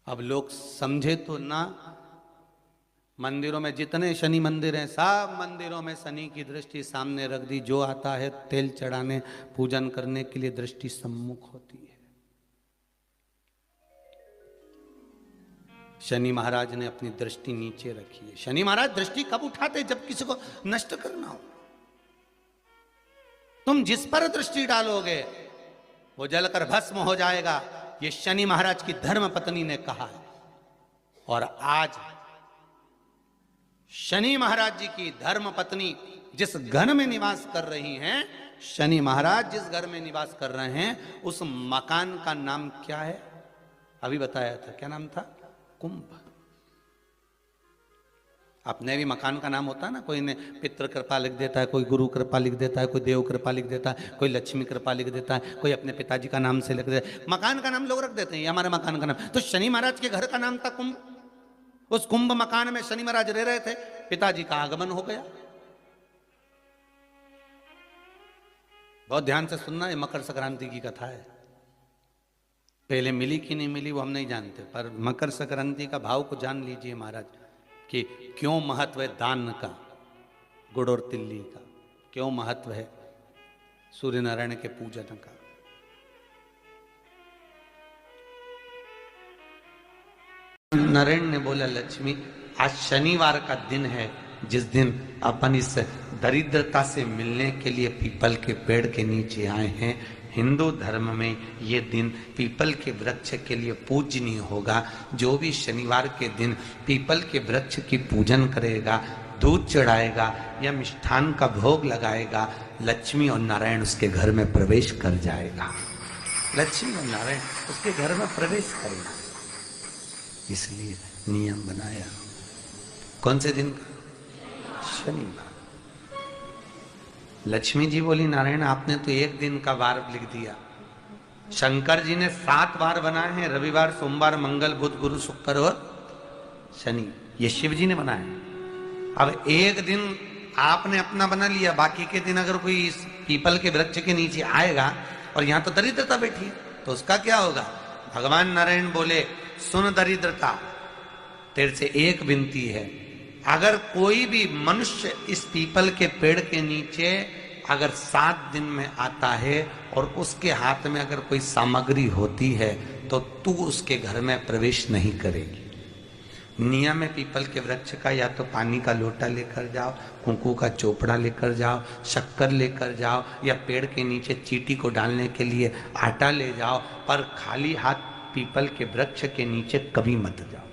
अब लोग समझे तो ना, मंदिरों में जितने शनि मंदिर हैं सब मंदिरों में शनि की दृष्टि सामने रख दी। जो आता है तेल चढ़ाने पूजन करने के लिए दृष्टि सम्मुख होती है। शनि महाराज ने अपनी दृष्टि नीचे रखी है। शनि महाराज दृष्टि कब उठाते? जब किसी को नष्ट करना हो। तुम जिस पर दृष्टि डालोगे वो जलकर भस्म हो जाएगा। ये शनि महाराज की धर्म पत्नी ने कहा है। और आज शनि महाराज जी की धर्म पत्नी जिस घर में निवास कर रही हैं, शनि महाराज जिस घर में निवास कर रहे हैं, उस मकान का नाम क्या है? अभी बताया था, क्या नाम था? कुंभ। अपने भी मकान का नाम होता है ना, कोई ने पितृ कृपा लिख देता है, कोई गुरु कृपा लिख देता है, कोई देव कृपा लिख देता है, कोई लक्ष्मी कृपा लिख देता है, कोई अपने पिताजी का नाम से लिख देता है। मकान का नाम लोग रख देते हैं, ये हमारे मकान का नाम। तो शनि महाराज के घर का नाम था कुंभ। उस कुंभ मकान में शनि महाराज रह रहे थे। पिताजी का आगमन हो गया। बहुत ध्यान से सुनना, ये मकर संक्रांति की कथा है। पहले मिली कि नहीं मिली वो हम नहीं जानते, पर मकर संक्रांति का भाव को जान लीजिए महाराज कि क्यों महत्व है दान का, गुड़ और तिल्ली का, क्यों महत्व है सूर्य नारायण के पूजन का। नारायण ने बोला, लक्ष्मी आज शनिवार का दिन है, जिस दिन अपन इस दरिद्रता से मिलने के लिए पीपल के पेड़ के नीचे आए हैं। हिंदू धर्म में ये दिन पीपल के वृक्ष के लिए पूजनीय होगा। जो भी शनिवार के दिन पीपल के वृक्ष की पूजन करेगा, दूध चढ़ाएगा या मिष्ठान का भोग लगाएगा, लक्ष्मी और नारायण उसके घर में प्रवेश कर जाएगा। लक्ष्मी और नारायण उसके घर में प्रवेश करेगा। इसलिए नियम बनाया। कौन से दिन? शनिवार। लक्ष्मी जी बोली, नारायण आपने तो एक दिन का वार लिख दिया। शंकर जी ने 7 वार बनाए हैं, रविवार, सोमवार, मंगल, बुध, गुरु, शुक्र और शनि। ये शिव जी ने बनाया। अब एक दिन आपने अपना बना लिया, बाकी के दिन अगर कोई इस पीपल के वृक्ष के नीचे आएगा और यहां तो दरिद्रता बैठी है, तो उसका क्या होगा? भगवान नारायण बोले, सुन दरिद्रता, तेरे से एक विनती है, अगर कोई भी मनुष्य इस पीपल के पेड़ के नीचे अगर 7 दिन में आता है और उसके हाथ में अगर कोई सामग्री होती है तो तू उसके घर में प्रवेश नहीं करेगी। नियम है पीपल के वृक्ष का, या तो पानी का लोटा लेकर जाओ, कुंकू का चोपड़ा लेकर जाओ, शक्कर लेकर जाओ, या पेड़ के नीचे चींटी को डालने के लिए आटा ले जाओ, पर खाली हाथ पीपल के वृक्ष के नीचे कभी मत जाओ,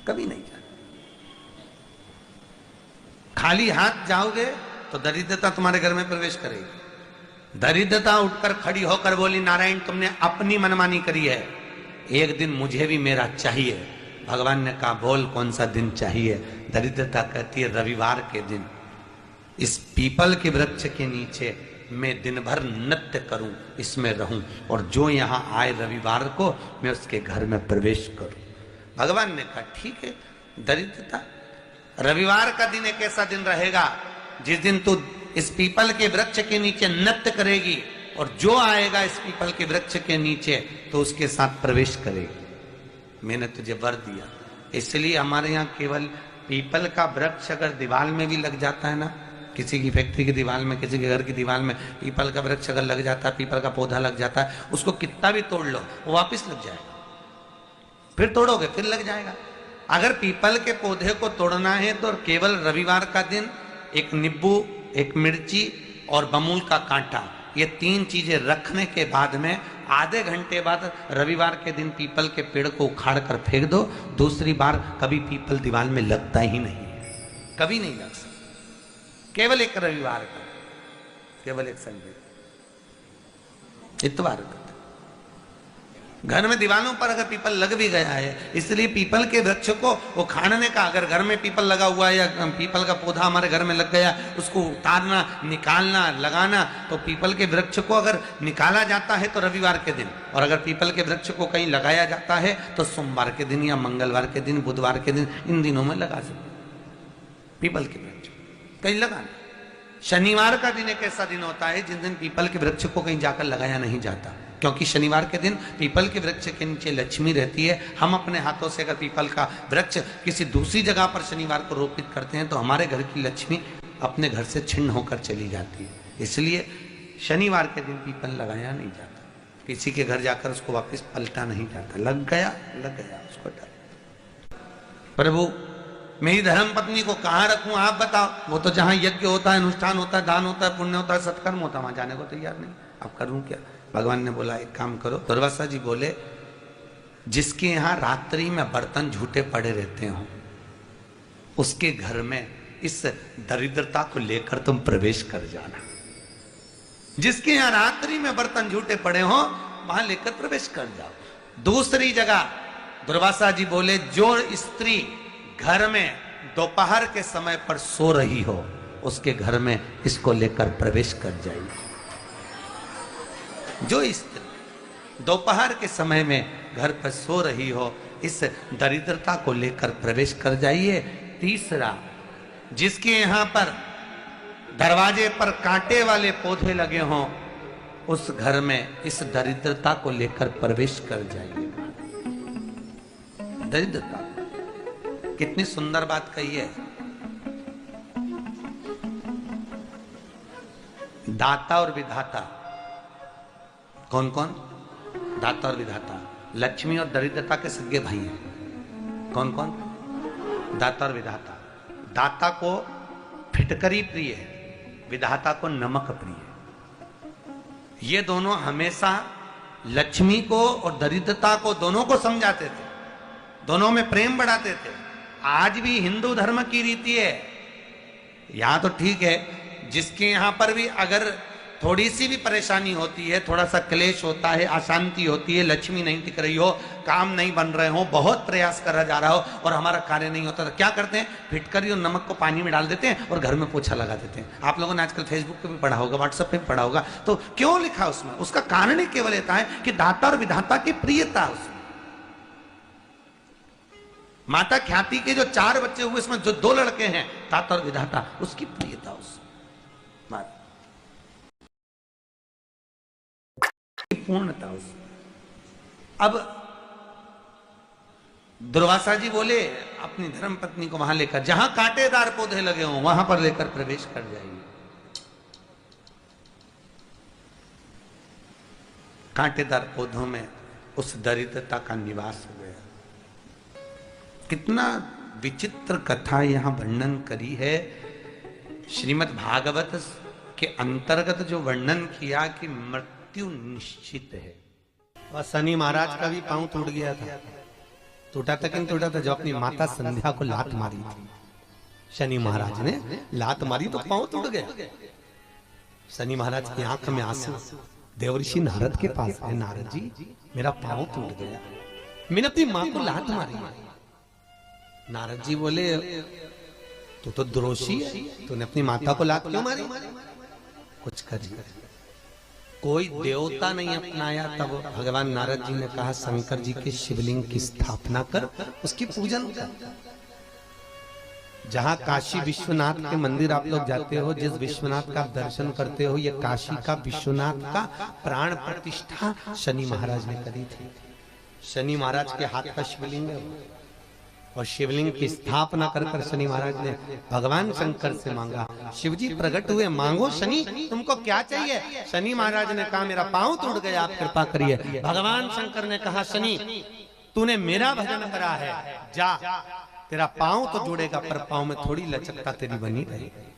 कभी नहीं जाओ। खाली हाथ जाओगे तो दरिद्रता तुम्हारे घर में प्रवेश करेगी। दरिद्रता उठकर खड़ी होकर बोली, नारायण तुमने अपनी मनमानी करी है, एक दिन मुझे भी मेरा चाहिए। भगवान ने कहा, बोल कौन सा दिन चाहिए? दरिद्रता कहती है, रविवार के दिन इस पीपल के वृक्ष के नीचे मैं दिन भर नृत्य करूं, इसमें रहूं, और जो यहां आए रविवार को मैं उसके घर में प्रवेश करूं। भगवान ने कहा, ठीक है। दरिद्रता, रविवार का दिन एक ऐसा दिन रहेगा जिस दिन तू इस पीपल के वृक्ष के नीचे नृत्य करेगी, और जो आएगा इस पीपल के वृक्ष के नीचे तो उसके साथ प्रवेश करेगी। मैंने तुझे वर दिया। इसलिए हमारे यहाँ केवल पीपल का वृक्ष अगर दीवार में भी लग जाता है ना, किसी की फैक्ट्री की दीवार में, किसी के घर की दीवार में पीपल का वृक्ष अगर लग जाता है, पीपल का पौधा लग जाता है, उसको कितना भी तोड़ लो वो वापिस लग जाएगा। फिर तोड़ोगे फिर लग जाएगा। अगर पीपल के पौधे को तोड़ना है तो केवल रविवार का दिन एक नींबू, एक मिर्ची और बमूल का कांटा, ये 3 चीजें रखने के बाद में आधे घंटे बाद रविवार के दिन पीपल के पेड़ को उखाड़ कर फेंक दो। दूसरी बार कभी पीपल दीवार में लगता ही नहीं है, कभी नहीं लग सकता। केवल एक रविवार का, केवल एक संडे, इतवार का। घर में दीवारों पर अगर पीपल लग भी गया है, इसलिए पीपल के वृक्ष को उखाड़ने का, अगर घर में पीपल लगा हुआ है या पीपल का पौधा हमारे घर में लग गया, उसको उतारना, निकालना, लगाना, तो पीपल के वृक्ष को अगर निकाला जाता है तो रविवार के दिन, और अगर पीपल के वृक्ष को कहीं लगाया जाता है तो सोमवार के दिन या मंगलवार के दिन, बुधवार के दिन, इन दिनों में लगा सकते पीपल के वृक्ष कहीं लगाना। शनिवार का दिन एक ऐसा दिन होता है जिस दिन पीपल के वृक्ष को कहीं जाकर लगाया नहीं जाता। क्योंकि शनिवार के दिन पीपल के वृक्ष के नीचे लक्ष्मी रहती है। हम अपने हाथों से अगर पीपल का वृक्ष किसी दूसरी जगह पर शनिवार को रोपित करते हैं तो हमारे घर की लक्ष्मी अपने घर से छिन्न होकर चली जाती है। इसलिए शनिवार के दिन पीपल लगाया नहीं जाता, किसी के घर जाकर उसको वापस पलटा नहीं जाता। लग गया उसको डर। प्रभु मेरी धर्म पत्नी को कहाँ रखूं आप बताओ। वो तो जहां यज्ञ होता है, अनुष्ठान होता है, दान होता है, पुण्य होता है, सत्कर्म होता है, वहां जाने को तैयार नहीं। अब करूं क्या? भगवान ने बोला एक काम करो। दुर्वासा जी बोले जिसके यहाँ रात्रि में बर्तन झूठे पड़े रहते हो उसके घर में इस दरिद्रता को लेकर तुम प्रवेश कर जाना। जिसके यहाँ रात्रि में बर्तन झूठे पड़े हो वहां लेकर प्रवेश कर जाओ। दूसरी जगह दुर्वासा जी बोले जो स्त्री घर में दोपहर के समय पर सो रही हो उसके घर में इसको लेकर प्रवेश कर जाइए। जो स्त्री दोपहर के समय में घर पर सो रही हो इस दरिद्रता को लेकर प्रवेश कर जाइए। तीसरा, जिसके यहाँ पर दरवाजे पर कांटे वाले पौधे लगे हों उस घर में इस दरिद्रता को लेकर प्रवेश कर जाइए। दरिद्रता कितनी सुंदर बात कही है। दाता और विधाता कौन कौन? दाता और विधाता। लक्ष्मी और दरिद्रता के सगे भाई हैं। कौन कौन? दाता और विधाता। दाता को फिटकरी प्रिय है, विधाता को नमक प्रिय है। ये दोनों हमेशा लक्ष्मी को और दरिद्रता को दोनों को समझाते थे, दोनों में प्रेम बढ़ाते थे। आज भी हिंदू धर्म की रीति है। यहां तो ठीक है, जिसके यहां पर भी अगर थोड़ी सी भी परेशानी होती है, थोड़ा सा क्लेश होता है, अशांति होती है, लक्ष्मी नहीं टिक रही हो, काम नहीं बन रहे हो, बहुत प्रयास करा जा रहा हो और हमारा कार्य नहीं होता, तो क्या करते हैं? फिटकरी और नमक को पानी में डाल देते हैं और घर में पोछा लगा देते हैं। आप लोगों ने आजकल फेसबुक पे भी पढ़ा होगा, व्हाट्सएप पे भी पढ़ा होगा। तो क्यों लिखा उसमें? उसका कारण ही केवल इतना है कि दाता और विधाता की प्रियता उसमें। माता ख्याति के जो 4 बच्चे हुए इसमें जो 2 लड़के हैं दाता और विधाता, उसकी प्रियता उसमें पूर्णता उसमें। अब दुर्वासा जी बोले अपनी धर्म पत्नी को वहां लेकर, जहां कांटेदार पौधे लगे हों वहां पर लेकर प्रवेश कर जाइए। कांटेदार पौधों में उस दरिद्रता का निवास हो गया। कितना विचित्र कथा यहां वर्णन करी है। श्रीमद् भागवत के अंतर्गत जो वर्णन किया कि मृत्यु निश्चित है। और शनि महाराज का भी पांव टूट गया था। टूटा था कि टूटा था? जो अपनी माता संध्या को लात मारी थी, शनि महाराज ने लात मारी तो पांव टूट गया। शनि महाराज की आंख में आंसू। देवर्षि नारद के पास है, नारद जी मेरा पांव टूट गया, मैंने अपनी मां को लात मारी। नारद जी बोले तू तो द्रोषी है, तूने अपनी माता को लात क्यों मारी? कुछ करिए। कोई देवता नहीं अपनाया। तब भगवान नारद जी ने कहा शंकर जी के शिवलिंग की स्थापना कर, उसकी पूजन कर। जहां काशी विश्वनाथ के मंदिर आप लोग जाते हो, जिस विश्वनाथ का आप दर्शन करते हो, ये काशी का विश्वनाथ का प्राण प्रतिष्ठा शनि महाराज ने करी थी। शनि महाराज के हाथ का शिवलिंग है और शिवलिंग की स्थापना कर कर शनि महाराज ने भगवान शंकर से मांगा। शिव जी प्रकट हुए, मांगो शनि तुमको क्या चाहिए? शनि महाराज ने कहा मेरा पांव टूट गया, आप कृपा करिए। भगवान शंकर ने कहा शनि तूने मेरा भजन करा है, जा तेरा पांव तो जुड़ेगा पर पांव में थोड़ी लचकता तेरी बनी रहेगी।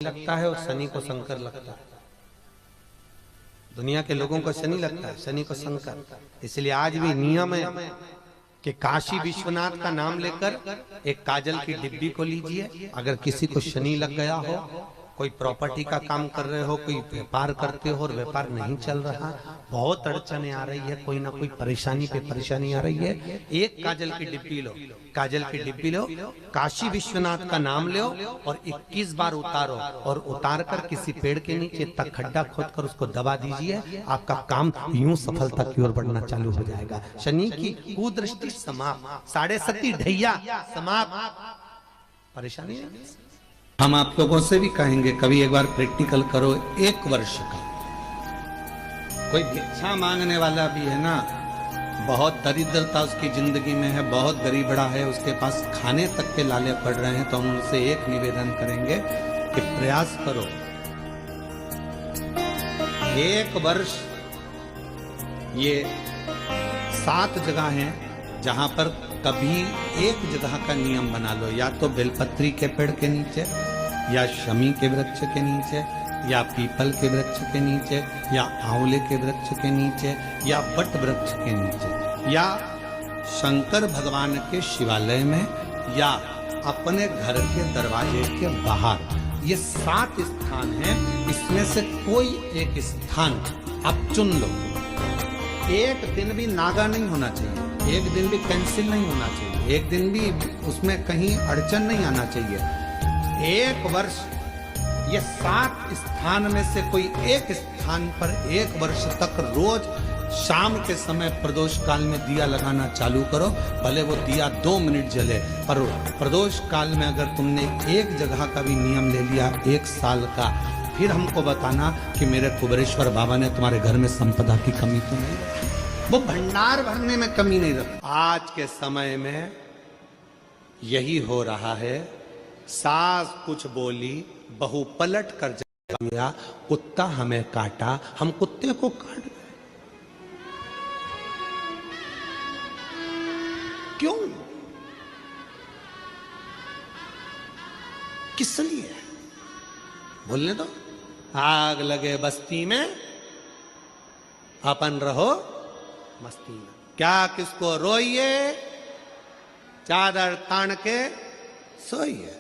लगता है और शनि को शंकर लगता है। दुनिया के लोगों को शनि लगता है, शनि को शंकर। इसलिए आज भी नियम है कि काशी विश्वनाथ का नाम लेकर एक काजल की डिब्बी को लीजिए। अगर किसी को शनि लग गया हो, कोई प्रॉपर्टी का काम कर रहे हो, कोई व्यापार करते हो और व्यापार नहीं चल रहा, बहुत अड़चने आ रही है, कोई ना कोई परेशानी पे परेशानी आ रही है, एक काजल की डिब्बी लो, काजल की डिब्बी लो, काशी विश्वनाथ का नाम लो और 21 बार उतारो और उतार कर किसी पेड़ के नीचे तक खड्डा खोद कर उसको दबा दीजिए। आपका काम यूं सफलता की ओर बढ़ना चालू हो जाएगा। शनि की कुदृष्टि समाप्त, 7.5 ढैया समाप्त, परेशानी नहीं। हम आप लोगों से भी कहेंगे कभी एक बार प्रैक्टिकल करो, 1 वर्ष का। कोई भिक्षा मांगने वाला भी है ना, बहुत दरिद्रता उसकी जिंदगी में है, बहुत गरीबड़ा है, उसके पास खाने तक के लाले पड़ रहे हैं, तो हम उनसे एक निवेदन करेंगे कि प्रयास करो, 1 वर्ष। ये 7 जगह हैं जहां पर कभी एक जगह का नियम बना लो, या तो बेलपत्री के पेड़ के नीचे, या शमी के वृक्ष के नीचे, या पीपल के वृक्ष के नीचे, या आंवले के वृक्ष के नीचे, या बट वृक्ष के नीचे, या शंकर भगवान के शिवालय में, या अपने घर के दरवाजे के बाहर। ये 7 स्थान हैं, इसमें से कोई एक स्थान आप चुन लो। एक दिन भी नागा नहीं होना चाहिए, एक दिन भी कैंसिल नहीं होना चाहिए, एक दिन भी उसमें कहीं अड़चन नहीं आना चाहिए। 1 वर्ष ये 7 स्थान में से कोई एक स्थान पर 1 वर्ष तक रोज शाम के समय प्रदोष काल में दिया लगाना चालू करो। भले वो दिया 2 मिनट जले, पर प्रदोष काल में अगर तुमने एक जगह का भी नियम ले लिया 1 साल का, फिर हमको बताना कि मेरे कुबेरेश्वर बाबा ने तुम्हारे घर में संपदा की कमी तो नहीं, वो भंडार भरने में कमी नहीं रखा। आज के समय में यही हो रहा है। सास कुछ बोली, बहू पलट कर गया, कुत्ता हमें काटा, हम कुत्ते को काट गए। क्यों? किस लिए? बोलने दो। आग लगे बस्ती में, अपन रहो मस्ती में। क्या किसको रोइए, चादर तान के सोइए।